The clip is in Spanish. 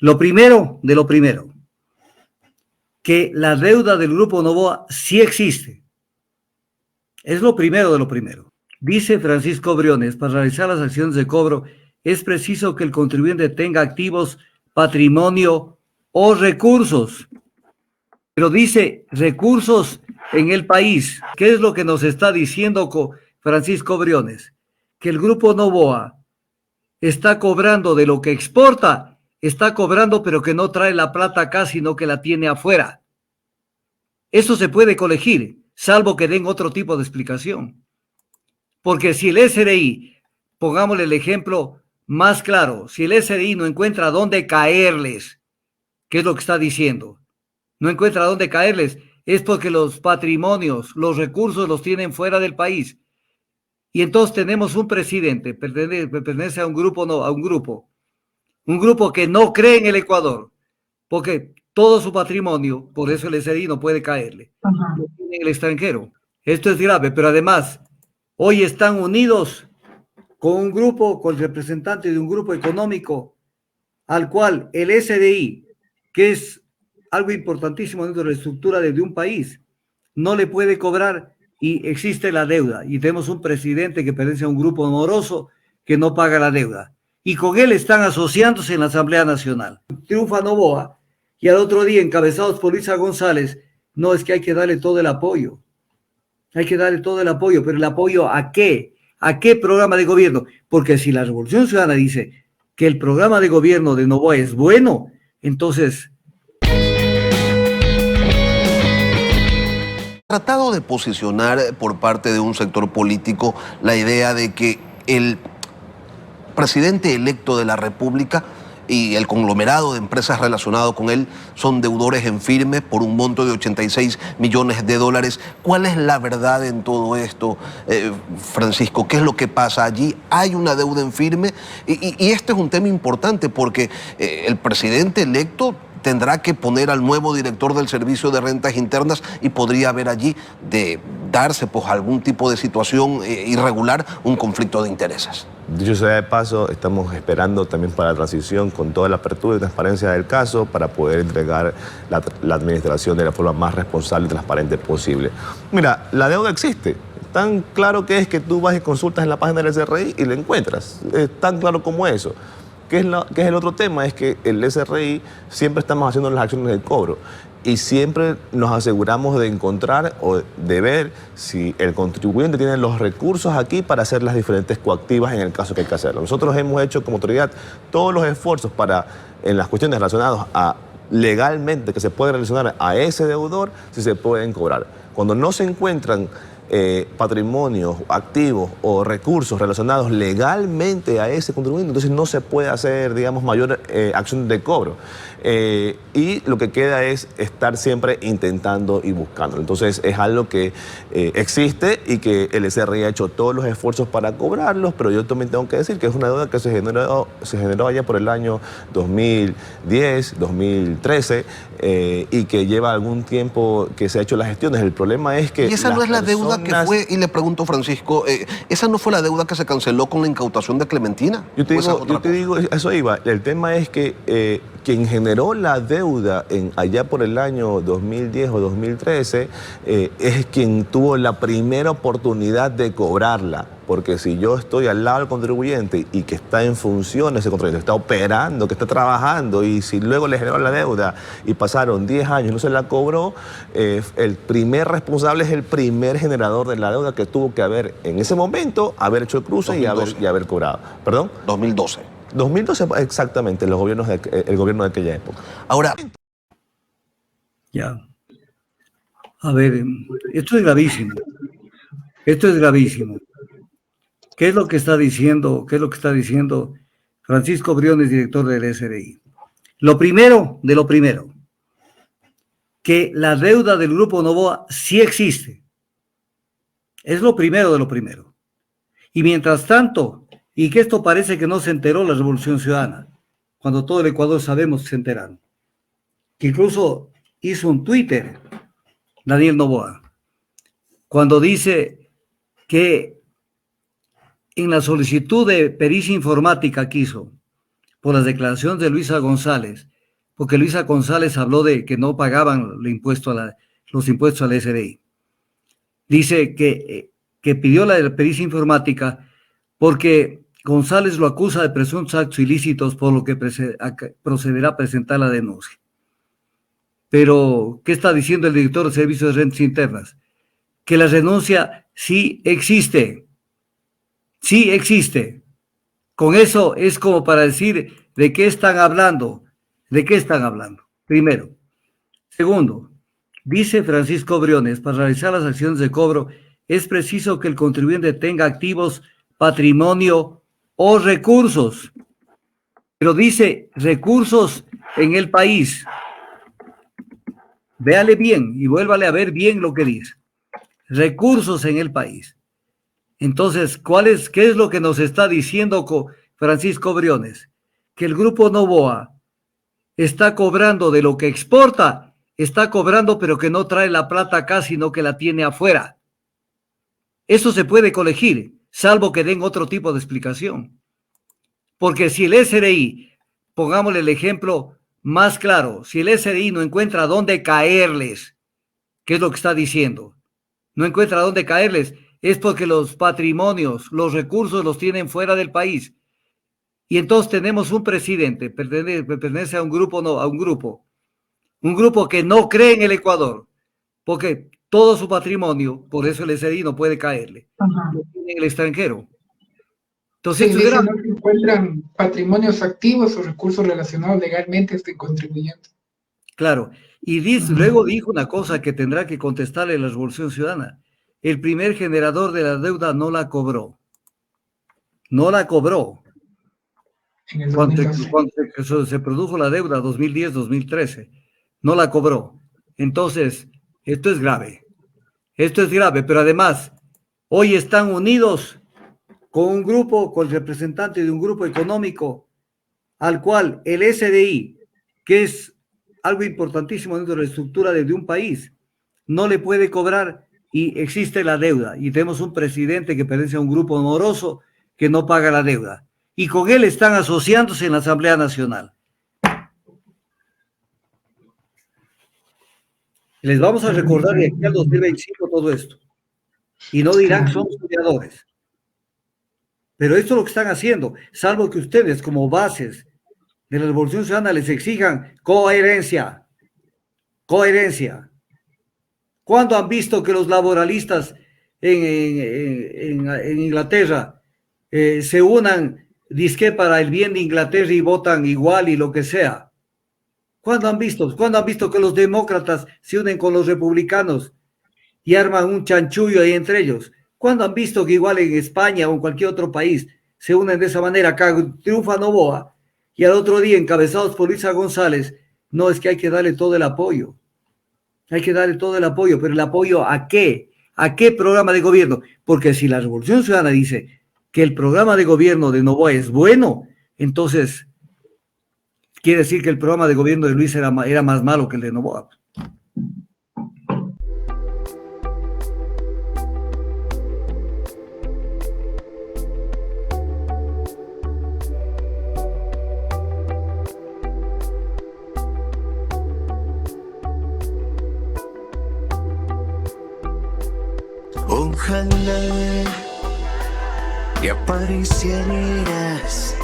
Lo primero de lo primero, que la deuda del Grupo Noboa sí existe. Es lo primero de lo primero. Dice Francisco Briones, para realizar las acciones de cobro es preciso que el contribuyente tenga activos, patrimonio o recursos. Pero dice recursos en el país. ¿Qué es lo que nos está diciendo Francisco Briones? Que el Grupo Noboa está cobrando de lo que exporta, está cobrando, pero que no trae la plata acá, sino que la tiene afuera. Eso se puede colegir, salvo que den otro tipo de explicación. Porque si el SRI, pongámosle el ejemplo más claro, si el SRI no encuentra dónde caerles, ¿qué es lo que está diciendo? No encuentra dónde caerles, es porque los patrimonios, los recursos los tienen fuera del país. Y entonces tenemos un presidente, pertenece a un grupo, no, a un grupo que no cree en el Ecuador, porque todo su patrimonio, por eso el SRI no puede caerle, lo tiene en el extranjero. Esto es grave, pero además, hoy están unidos con un grupo, con el representante de un grupo económico al cual el SDI, que es algo importantísimo dentro de la estructura de un país, no le puede cobrar y existe la deuda. Y tenemos un presidente que pertenece a un grupo moroso que no paga la deuda. Y con él están asociándose en la Asamblea Nacional. Triunfa Noboa y al otro día, encabezados por Luisa González, no, es que hay que darle todo el apoyo. Hay que darle todo el apoyo, pero ¿el apoyo a qué? ¿A qué programa de gobierno? Porque si la Revolución Ciudadana dice que el programa de gobierno de Noboa es bueno, entonces... Tratado de posicionar por parte de un sector político la idea de que el presidente electo de la República y el conglomerado de empresas relacionado con él son deudores en firme por un monto de 86 millones de dólares. ¿Cuál es la verdad en todo esto, Francisco? ¿Qué es lo que pasa allí? ¿Hay una deuda en firme? Y este es un tema importante porque el presidente electo tendrá que poner al nuevo director del Servicio de Rentas Internas y podría haber allí de darse pues algún tipo de situación irregular, un conflicto de intereses. Dicho sea de paso, estamos esperando también para la transición con toda la apertura y transparencia del caso para poder entregar la administración de la forma más responsable y transparente posible. Mira, la deuda existe. Tan claro que es que tú vas y consultas en la página del SRI y la encuentras. Es tan claro como eso. ¿Qué es el otro tema? Es que el SRI siempre estamos haciendo las acciones de cobro y siempre nos aseguramos de encontrar o de ver si el contribuyente tiene los recursos aquí para hacer las diferentes coactivas en el caso que hay que hacerlo. Nosotros hemos hecho como autoridad todos los esfuerzos para, en las cuestiones relacionadas a legalmente que se puede relacionar a ese deudor, si se pueden cobrar. Cuando no se encuentran patrimonios, activos o recursos relacionados legalmente a ese contribuyente, entonces no se puede hacer, digamos, mayor acción de cobro. Y lo que queda es estar siempre intentando y buscándolo. Entonces es algo que existe y que el SRI ha hecho todos los esfuerzos para cobrarlos, pero yo también tengo que decir que es una deuda que se generó allá por el año 2010, 2013 y que lleva algún tiempo que se ha hecho las gestiones. El problema es que... Y esa no es la deuda que fue, y le pregunto, Francisco, ¿esa no fue la deuda que se canceló con la incautación de Clementina? Yo te digo, eso iba. El tema es que quien generó la deuda allá por el año 2010 o 2013 es quien tuvo la primera oportunidad de cobrarla. Porque si yo estoy al lado del contribuyente y que está en funciones, ese contribuyente está operando, que está trabajando, y si luego le generó la deuda y pasaron 10 años y no se la cobró, el primer responsable es el primer generador de la deuda que tuvo que haber, en ese momento, haber hecho el cruce y haber cobrado. ¿Perdón? 2012. 2012, exactamente, el gobierno de aquella época. Ahora... Ya. A ver, esto es gravísimo. Esto es gravísimo. ¿Qué es lo que está diciendo? ¿Qué es lo que está diciendo Francisco Briones, director del SRI? Lo primero de lo primero, que la deuda del Grupo Noboa sí existe. Es lo primero de lo primero. Y mientras tanto, y que esto parece que no se enteró la Revolución Ciudadana, cuando todo el Ecuador sabemos que se enteraron, que incluso hizo un Twitter, Daniel Noboa, cuando dice que en la solicitud de pericia informática que hizo por las declaraciones de Luisa González, porque Luisa González habló de que no pagaban los impuestos al SRI. Dice que pidió la pericia informática porque González lo acusa de presuntos actos ilícitos, por lo que procederá a presentar la denuncia. Pero, ¿qué está diciendo el director de Servicios de Rentas Internas? Que la renuncia sí existe. Sí existe. Con eso es como para decir de qué están hablando. ¿De qué están hablando? Primero. Segundo, dice Francisco Briones, para realizar las acciones de cobro es preciso que el contribuyente tenga activos, patrimonio o recursos. Pero dice recursos en el país. Véale bien y vuélvale a ver bien lo que dice. Recursos en el país. Entonces, ¿qué es lo que nos está diciendo Francisco Briones? Que el Grupo Noboa está cobrando de lo que exporta, está cobrando, pero que no trae la plata acá, sino que la tiene afuera. Eso se puede colegir, salvo que den otro tipo de explicación. Porque si el SRI, pongámosle el ejemplo más claro, si el SRI no encuentra dónde caerles, ¿qué es lo que está diciendo? No encuentra dónde caerles, es porque los patrimonios, los recursos los tienen fuera del país. Y entonces tenemos un presidente, pertenece a un grupo, un grupo que no cree en el Ecuador, porque todo su patrimonio, por eso el SRI no puede caerle, lo tiene en el extranjero. Entonces, sí, no se encuentran patrimonios activos o recursos relacionados legalmente a este contribuyente. Claro, y luego dijo una cosa que tendrá que contestarle la Revolución Ciudadana. El primer generador de la deuda no la cobró. No la cobró. En el cuando se produjo la deuda 2010-2013, no la cobró. Entonces, esto es grave. Esto es grave, pero además, hoy están unidos con un grupo, con el representante de un grupo económico, al cual el SDI, que es algo importantísimo dentro de la estructura de un país, no le puede cobrar y existe la deuda. Y tenemos un presidente que pertenece a un grupo moroso que no paga la deuda. Y con él están asociándose en la Asamblea Nacional. Les vamos a recordar de aquí al 2025 todo esto. Y no dirán que somos mediadores. Pero esto es lo que están haciendo, salvo que ustedes, como bases de la Revolución Ciudadana, les exijan coherencia. Coherencia. ¿Cuándo han visto que los laboralistas en Inglaterra se unan disque para el bien de Inglaterra y votan igual y lo que sea? ¿Cuándo han visto? ¿Cuándo han visto que los demócratas se unen con los republicanos y arman un chanchullo ahí entre ellos? ¿Cuándo han visto que igual en España o en cualquier otro país se unen de esa manera? Acá triunfa Noboa y al otro día, encabezados por Luisa González, no, es que hay que darle todo el apoyo. Hay que darle todo el apoyo, pero ¿el apoyo a qué? ¿A qué programa de gobierno? Porque si la Revolución Ciudadana dice que el programa de gobierno de Noboa es bueno, entonces quiere decir que el programa de gobierno de Luis era más malo que el de Noboa. Ojalá y aparecieras